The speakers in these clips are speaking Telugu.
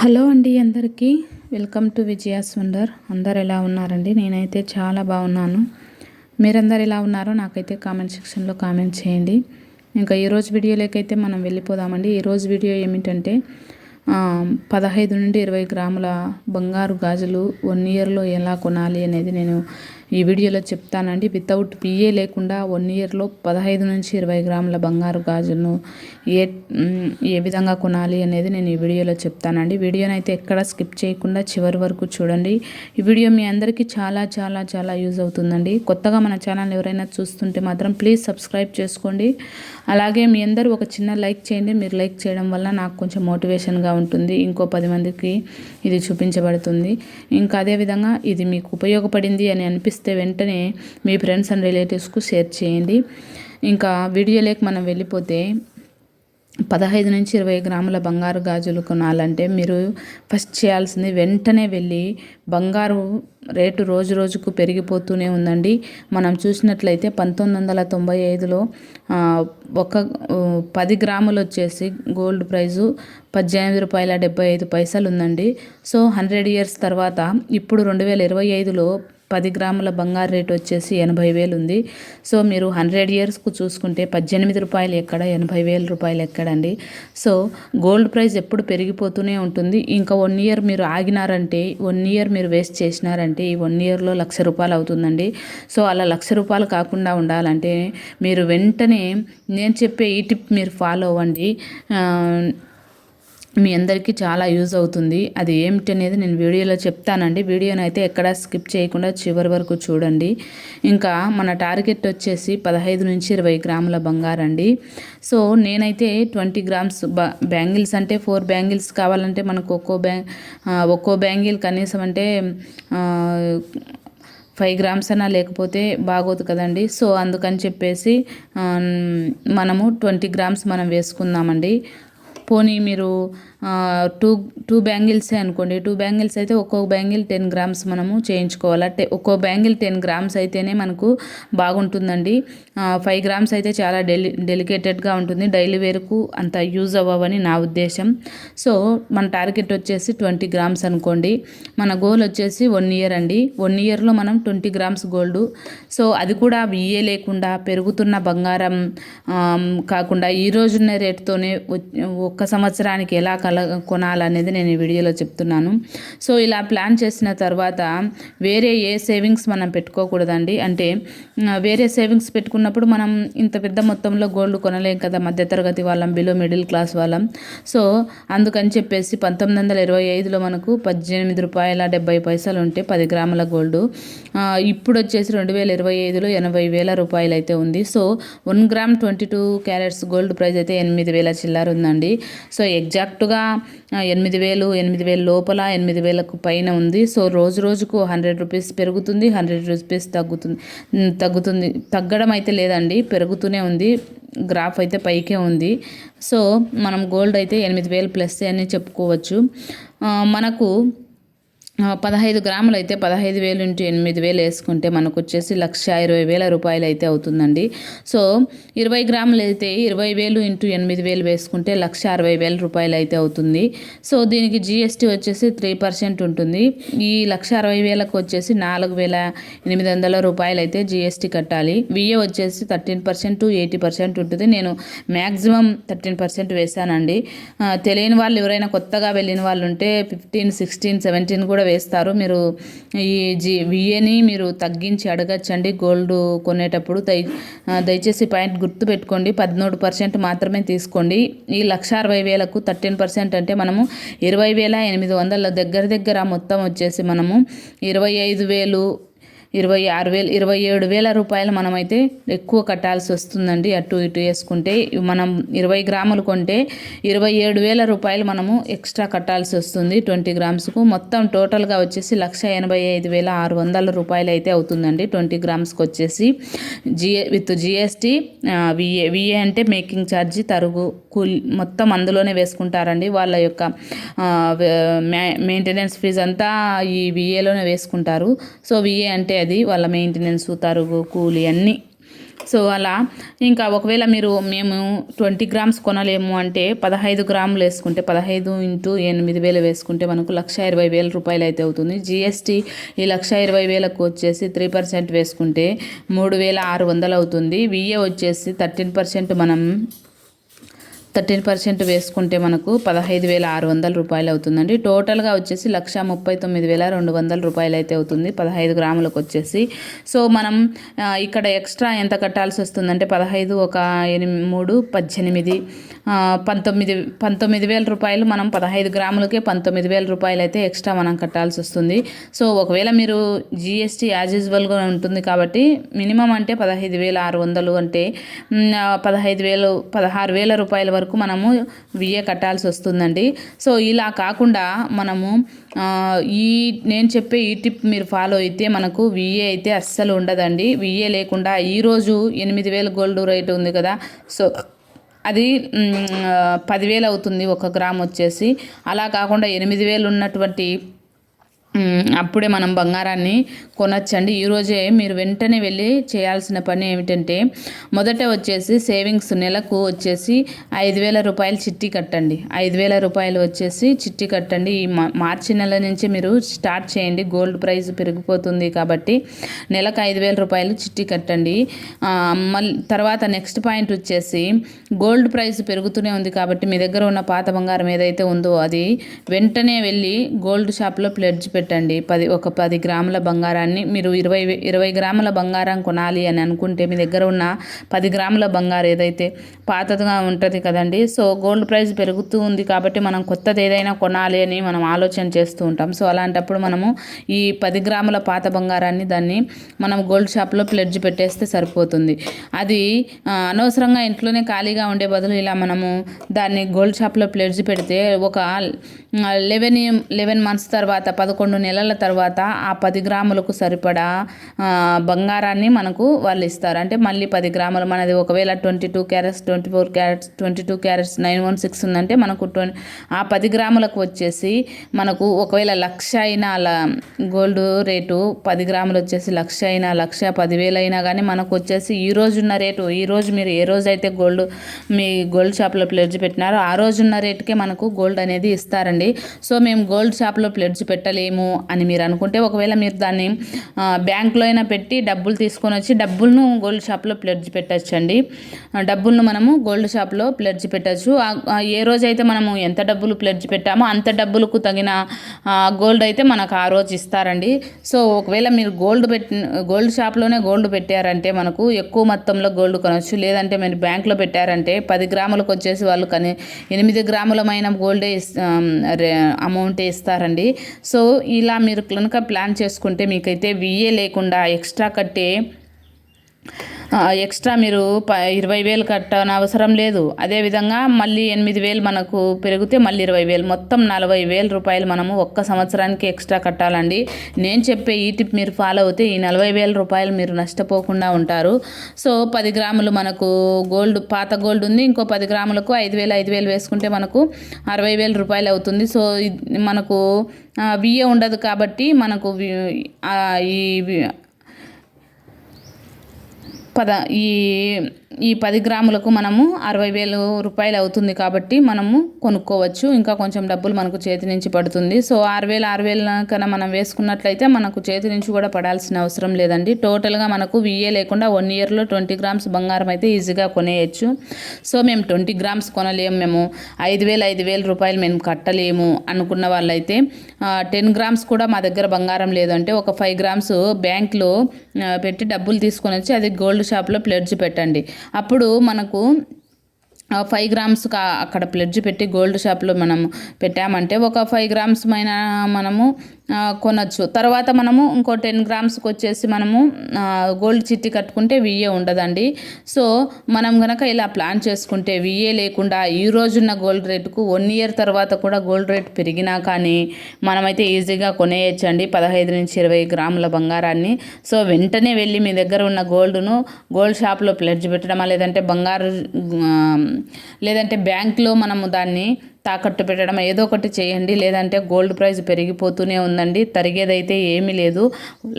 హలో అండి అందరికీ వెల్కమ్ టు విజయాస్ వండర్. అందరు ఎలా ఉన్నారండి? నేనైతే చాలా బాగున్నాను. మీరందరు ఎలా ఉన్నారో నాకైతే కామెంట్ సెక్షన్లో కామెంట్ చేయండి. ఇంకా ఈరోజు వీడియోలోకైతే మనం వెళ్ళిపోదామండి. ఈరోజు వీడియో ఏమిటంటే 15 నుండి 20 గ్రాముల బంగారు గాజులు 1 ఇయర్లో ఎలా కొనాలి అనేది నేను ఈ వీడియోలో చెప్తానండి. వితౌట్ పిఏ లేకుండా 1 ఇయర్లో 15 నుంచి 20 గ్రాముల బంగారు గాజులను ఏ విధంగా కొనాలి అనేది నేను ఈ వీడియోలో చెప్తానండి. వీడియోని అయితే ఎక్కడ స్కిప్ చేయకుండా చివరి వరకు చూడండి. ఈ వీడియో మీ అందరికీ చాలా చాలా చాలా యూజ్ అవుతుందండి. కొత్తగా మన ఛానల్ ఎవరైనా చూస్తుంటే మాత్రం ప్లీజ్ సబ్స్క్రైబ్ చేసుకోండి. అలాగే మీ అందరూ ఒక చిన్న లైక్ చేయండి. మీరు లైక్ చేయడం వల్ల నాకు కొంచెం మోటివేషన్గా ఉంటుంది. ఇంకో 10 మందికి ఇది చూపించబడుతుంది. ఇంకా అదేవిధంగా ఇది మీకు ఉపయోగపడింది అని అనిపిస్తే వెంటనే మీ ఫ్రెండ్స్ అండ్ రిలేటివ్స్కు షేర్ చేయండి. ఇంకా వీడియోలోకి మనం వెళ్ళిపోతే 15 నుంచి 20 గ్రాముల బంగారు గాజులు కొనాలంటే మీరు ఫస్ట్ చేయాల్సింది వెంటనే వెళ్ళి బంగారు రేటు రోజు రోజుకు పెరిగిపోతూనే ఉందండి. మనం చూసినట్లయితే 1995లో ఒక 10 గ్రాములు వచ్చేసి గోల్డ్ ప్రైజు ₹18.75 ఉందండి. సో 100 ఇయర్స్ తర్వాత ఇప్పుడు 2025లో 10 గ్రాముల బంగారు రేటు వచ్చేసి 80,000 ఉంది. సో మీరు 100 ఇయర్స్కు చూసుకుంటే ₹18 ఎక్కడ, ₹80,000 ఎక్కడండి. సో గోల్డ్ ప్రైస్ ఎప్పుడు పెరిగిపోతూనే ఉంటుంది. ఇంకా 1 ఇయర్ మీరు ఆగినారంటే, 1 ఇయర్ మీరు వేస్ట్ చేసినారంటే ఈ 1 ఇయర్లో ₹1,00,000 అవుతుందండి. సో అలా ₹1,00,000 కాకుండా ఉండాలంటే మీరు వెంటనే నేను చెప్పే ఈ టిప్ మీరు ఫాలో అవ్వండి. మీ అందరికీ చాలా యూజ్ అవుతుంది. అది ఏమిటి అనేది నేను వీడియోలో చెప్తానండి. వీడియోని అయితే ఎక్కడా స్కిప్ చేయకుండా చివరి వరకు చూడండి. ఇంకా మన టార్గెట్ వచ్చేసి 15 నుంచి 20 గ్రాముల బంగారండి. సో నేనైతే 20 గ్రామ్స్ బ్యాంగిల్స్ అంటే 4 బ్యాంగిల్స్ కావాలంటే మనకు ఒక్కో బ్యాంగిల్ కనీసం అంటే 5 గ్రామ్స్ అన్నా లేకపోతే బాగోదు కదండి. సో అందుకని చెప్పేసి మనము 20 గ్రామ్స్ మనం వేసుకుందామండి. పోనీ మీరు టూ బ్యాంగిల్సే అనుకోండి. 2 బ్యాంగిల్స్ అయితే ఒక్కొక్క బ్యాంగిల్ 10 గ్రామ్స్ మనము చేయించుకోవాలి. ఒక్కో బ్యాంగిల్ 10 గ్రామ్స్ అయితేనే మనకు బాగుంటుందండి. 5 గ్రామ్స్ అయితే చాలా డెలికేటెడ్గా ఉంటుంది. డైలీ వేర్కు అంత యూజ్ అవ్వవని నా ఉద్దేశం. సో మన టార్గెట్ వచ్చేసి 20 గ్రామ్స్ అనుకోండి. మన గోల్ వచ్చేసి 1 ఇయర్ అండి. 1 ఇయర్లో మనం 20 గ్రామ్స్ గోల్డ్. సో అది కూడా విఏ లేకుండా పెరుగుతున్న బంగారం కాకుండా ఈ రోజున్న రేటుతోనే ఒక్క సంవత్సరానికి ఎలా కొనాలనేది నేను ఈ వీడియోలో చెప్తున్నాను. సో ఇలా ప్లాన్ చేసిన తర్వాత వేరే ఏ సేవింగ్స్ మనం పెట్టుకోకూడదండి. అంటే వేరే సేవింగ్స్ పెట్టుకున్నప్పుడు మనం ఇంత పెద్ద మొత్తంలో గోల్డ్ కొనలేం కదా, మధ్యతరగతి వాళ్ళం, బిలో మిడిల్ క్లాస్ వాళ్ళం. సో అందుకని చెప్పేసి 1925లో మనకు ₹18.70 ఉంటే 10 గ్రాముల గోల్డ్. ఇప్పుడు వచ్చేసి 2025లో ₹80,000 అయితే ఉంది. So 1 gram 22 carats gold price అయితే 8,000 చిల్లర ఉందండి. సో ఎగ్జాక్ట్గా 8,000 లోపల 8,000కు పైన ఉంది. సో రోజు రోజుకు ₹100 పెరుగుతుంది, ₹100 తగ్గుతుంది. తగ్గడం అయితే లేదండి, పెరుగుతూనే ఉంది. గ్రాఫ్ అయితే పైకే ఉంది. సో మనం గోల్డ్ అయితే 8,000 ప్లస్ అని చెప్పుకోవచ్చు. మనకు 15 గ్రాములు అయితే 15,000 ఇంటూ 8,000 వేసుకుంటే మనకు వచ్చేసి ₹1,20,000 అయితే అవుతుందండి. సో 20 గ్రాములు అయితే 20,000 ఇంటూ 8,000 వేసుకుంటే ₹1,60,000 అయితే అవుతుంది. సో దీనికి జీఎస్టీ వచ్చేసి 3% ఉంటుంది. ఈ ₹1,60,000కు వచ్చేసి ₹4,800 అయితే జీఎస్టీ కట్టాలి. విఏ వచ్చేసి 13% to 80% ఉంటుంది. నేను మ్యాక్సిమం 13% వేశానండి. తెలియని వాళ్ళు ఎవరైనా కొత్తగా వెళ్ళిన వాళ్ళు ఉంటే 15, 16, 17 కూడా వేస్తారు. మీరు ఈ విఏని మీరు తగ్గించి అడగచ్చండి గోల్డ్ కొనేటప్పుడు. దయచేసి పాయింట్ గుర్తు పెట్టుకోండి, 13% మాత్రమే తీసుకోండి. ఈ ₹1,60,000కు 13% అంటే మనము 20,800 దగ్గర మొత్తం వచ్చేసి మనము 27,000 మనమైతే ఎక్కువ కట్టాల్సి వస్తుందండి. అటు ఇటు వేసుకుంటే మనం 20 గ్రాములు కొంటే ₹27,000 మనము ఎక్స్ట్రా కట్టాల్సి వస్తుంది 20 గ్రామ్స్కు. మొత్తం టోటల్గా వచ్చేసి ₹185,600 అయితే అవుతుందండి 20 గ్రామ్స్కి వచ్చేసి. విత్ జిఎస్టీ, విఏ అంటే మేకింగ్ ఛార్జీ, తరుగు, కూలి మొత్తం అందులోనే వేసుకుంటారండి. వాళ్ళ యొక్క మెయింటెనెన్స్ ఫీజు అంతా ఈ విఏలోనే వేసుకుంటారు. సో విఏ అంటే అది వాళ్ళ మెయింటెనెన్స్, తరుగు, కూలి అన్నీ సో అలా ఇంకా ఒకవేళ మేము 20 గ్రామ్స్ కొనలేము అంటే 15 గ్రాములు వేసుకుంటే 15 ఇంటూ 8,000 వేసుకుంటే మనకు 1,20,000 రూపాయలు అయితే అవుతుంది. జిఎస్టీ ఈ 1,20,000కు వచ్చేసి 3% వేసుకుంటే 3,600 అవుతుంది. విఏ వచ్చేసి 13% మనం 13% వేసుకుంటే మనకు 15,600 రూపాయలు అవుతుందండి. టోటల్గా వచ్చేసి 1,39,200 రూపాయలు అయితే అవుతుంది 15 గ్రాములకు వచ్చేసి. సో మనం ఇక్కడ ఎక్స్ట్రా ఎంత కట్టాల్సి వస్తుందంటే 15 ఒక 3 18 19,000 రూపాయలు మనం 15 గ్రాములకే 19,000 రూపాయలు అయితే ఎక్స్ట్రా మనం కట్టాల్సి వస్తుంది. సో ఒకవేళ మీరు జిఎస్టీ యాజ్ యూజువల్గా ఉంటుంది కాబట్టి మినిమం అంటే 15,600 అంటే 16,000 రూపాయల వరకు మనము విఏ కట్టాల్సి వస్తుందండి. సో ఇలా కాకుండా మనము నేను చెప్పే ఈ టిప్ మీరు ఫాలో అయితే మనకు విఏ అయితే అస్సలు ఉండదండి. విఏ లేకుండా ఈరోజు 8,000 గోల్డ్ రేట్ ఉంది కదా, సో అది 10,000 అవుతుంది 1 గ్రామ్ వచ్చేసి. అలా కాకుండా 8,000 ఉన్నటువంటి అప్పుడే మనం బంగారాన్ని కొనొచ్చండి. ఈరోజే మీరు వెంటనే వెళ్ళి చేయాల్సిన పని ఏమిటంటే మొదట వచ్చేసి సేవింగ్స్ నెలకు వచ్చేసి 5,000 రూపాయలు చిట్టి కట్టండి. 5,000 రూపాయలు వచ్చేసి చిట్టి కట్టండి. ఈ మార్చి నెల నుంచి మీరు స్టార్ట్ చేయండి. గోల్డ్ ప్రైస్ పెరిగిపోతుంది కాబట్టి నెలకు 5,000 రూపాయలు చిట్టి కట్టండి. మళ్ళీ తర్వాత నెక్స్ట్ పాయింట్ వచ్చేసి గోల్డ్ ప్రైస్ పెరుగుతూనే ఉంది కాబట్టి మీ దగ్గర ఉన్న పాత బంగారం ఏదైతే ఉందో అది వెంటనే వెళ్ళి గోల్డ్ షాప్లో ప్లెడ్జ్ పెట్టండి. 10 గ్రాముల బంగారాన్ని మీరు 20 గ్రాముల బంగారం కొనాలి అని అనుకుంటే మీ దగ్గర ఉన్న 10 గ్రాముల బంగారం ఏదైతే పాతదిగా ఉంటుంది కదండి. సో గోల్డ్ ప్రైస్ పెరుగుతూ ఉంది కాబట్టి మనం కొత్తది ఏదైనా కొనాలి అని మనం ఆలోచన చేస్తూ ఉంటాం. సో అలాంటప్పుడు మనము ఈ 10 గ్రాముల పాత బంగారాన్ని దాన్ని మనం గోల్డ్ షాప్లో ప్లెడ్జ్ పెట్టేస్తే సరిపోతుంది. అది అనవసరంగా ఇంట్లోనే ఖాళీగా ఉండే బదులు ఇలా మనము దాన్ని గోల్డ్ షాప్లో ప్లెడ్జ్ పెడితే ఒక 11 మంత్స్ తర్వాత 11 నెలల తర్వాత ఆ 10 గ్రాములకు సరిపడా బంగారాన్ని మనకు వాళ్ళు ఇస్తారు. అంటే మళ్ళీ 10 గ్రాములు మనది ఒకవేళ 22 క్యారెట్స్ 24 క్యారెట్స్ 22 క్యారెట్స్ 916 ఉందంటే మనకు ఆ 10 గ్రాములకు వచ్చేసి మనకు ఒకవేళ 1,00,000 అయినా అలా గోల్డ్ రేటు 10 గ్రాములు వచ్చేసి 1,00,000 అయినా 1,10,000 అయినా కానీ మనకు వచ్చేసి ఈ రోజున్న రేటు, ఈరోజు మీరు ఏ రోజైతే మీ గోల్డ్ షాప్లో ప్లెడ్జ్ పెట్టినారో ఆ రోజున్న రేటుకే మనకు గోల్డ్ అనేది ఇస్తారండి. సో మేము గోల్డ్ షాప్లో ప్లెడ్జ్ పెట్టలేము అని మీరు అనుకుంటే ఒకవేళ మీరు దాన్ని బ్యాంక్లో అయినా పెట్టి డబ్బులు తీసుకొని వచ్చి డబ్బులను గోల్డ్ షాప్లో ప్లెడ్జ్ పెట్టచ్చండి. డబ్బులను మనము గోల్డ్ షాప్లో ప్లెడ్జ్ పెట్టచ్చు. ఏ రోజైతే మనము ఎంత డబ్బులు ప్లెడ్జ్ పెట్టామో అంత డబ్బులకు తగిన గోల్డ్ అయితే మనకు ఆ రోజు ఇస్తారండి. సో ఒకవేళ మీరు గోల్డ్ షాప్లోనే గోల్డ్ పెట్టారంటే మనకు ఎక్కువ మొత్తంలో గోల్డ్ కొనవచ్చు. లేదంటే మీరు బ్యాంక్లో పెట్టారంటే 10 గ్రాములకు వచ్చేసి వాళ్ళు 8 గ్రాములమైన గోల్డే అమౌంటే ఇస్తారండి. సో ఇలా మీరు కనుక ప్లాన్ చేసుకుంటే మీకైతే విఏ లేకుండా ఎక్స్ట్రా మీరు 20,000 కట్టన అవసరం లేదు. అదేవిధంగా మళ్ళీ 8,000 మనకు పెరిగితే మళ్ళీ 20,000 మొత్తం 40,000 రూపాయలు మనము ఒక్క సంవత్సరానికి ఎక్స్ట్రా కట్టాలండి. నేను చెప్పే ఈ టిప్ మీరు ఫాలో అవుతే ఈ 40,000 రూపాయలు మీరు నష్టపోకుండా ఉంటారు. సో 10 గ్రాములు మనకు పాత గోల్డ్ ఉంది. ఇంకో 10 గ్రాములకు 5,000 వేసుకుంటే మనకు 60,000 రూపాయలు అవుతుంది. సో మనకు విఏ ఉండదు కాబట్టి మనకు ఈ 10 గ్రాములకు మనము 60,000 రూపాయలు అవుతుంది కాబట్టి మనము కొనుక్కోవచ్చు. ఇంకా కొంచెం డబ్బులు మనకు చేతి నుంచి పడుతుంది. సో 6,000 కన్నా మనం వేసుకున్నట్లయితే మనకు చేతి నుంచి కూడా పడాల్సిన అవసరం లేదండి. టోటల్గా మనకు విఏ లేకుండా 1 ఇయర్లో 20 గ్రామ్స్ బంగారం అయితే ఈజీగా కొనేయచ్చు. సో మేము 20 గ్రామ్స్ కొనలేము, మేము 5,000 రూపాయలు మేము కట్టలేము అనుకున్న వాళ్ళైతే 10 గ్రామ్స్ కూడా మా దగ్గర బంగారం లేదంటే ఒక 5 గ్రామ్స్ బ్యాంక్లో పెట్టి డబ్బులు తీసుకొని వచ్చి అది గోల్డ్ షాప్లో ప్లెడ్జ్ పెట్టండి. అప్పుడు మనకు 5 గ్రామ్స్ అక్కడ ప్లెడ్జ్ పెట్టి గోల్డ్ షాప్లో మనం పెట్టామంటే ఒక 5 గ్రామ్స్ మనము కొనచ్చు. తర్వాత మనము ఇంకో 10 గ్రామ్స్కి వచ్చేసి మనము గోల్డ్ చిట్టి కట్టుకుంటే విఏ ఉండదండి. సో మనం కనుక ఇలా ప్లాన్ చేసుకుంటే విఏ లేకుండా ఈ రోజున్న గోల్డ్ రేటుకు 1 ఇయర్ తర్వాత కూడా గోల్డ్ రేట్ పెరిగినా కానీ మనమైతే ఈజీగా కొనేయచ్చండి 15 నుంచి 20 గ్రాముల బంగారాన్ని. సో వెంటనే వెళ్ళి మీ దగ్గర ఉన్న గోల్డ్ షాప్లో ప్లెడ్జ్ పెట్టడమా లేదంటే బ్యాంక్లో మనము దాన్ని తాకట్టు పెట్టడం ఏదో ఒకటి చేయండి, లేదంటే గోల్డ్ ప్రైస్ పెరిగిపోతూనే ఉందండి. తరిగేదైతే ఏమీ లేదు.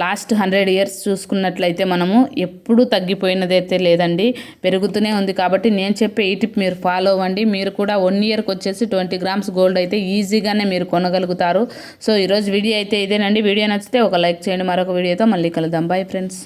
లాస్ట్ 100 ఇయర్స్ చూసుకున్నట్లయితే మనము ఎప్పుడూ తగ్గిపోయినదైతే లేదండి, పెరుగుతూనే ఉంది. కాబట్టి నేను చెప్పే ఈ టిప్ మీరు ఫాలో అవ్వండి. మీరు కూడా 1 ఇయర్కి వచ్చేసి 20 గ్రామ్స్ గోల్డ్ అయితే ఈజీగానే మీరు కొనగలుగుతారు. సో ఈరోజు వీడియో అయితే ఇదేనండి. వీడియో నచ్చితే ఒక లైక్ చేయండి. మరొక వీడియోతో మళ్ళీ కలుద్దాం. Bye friends.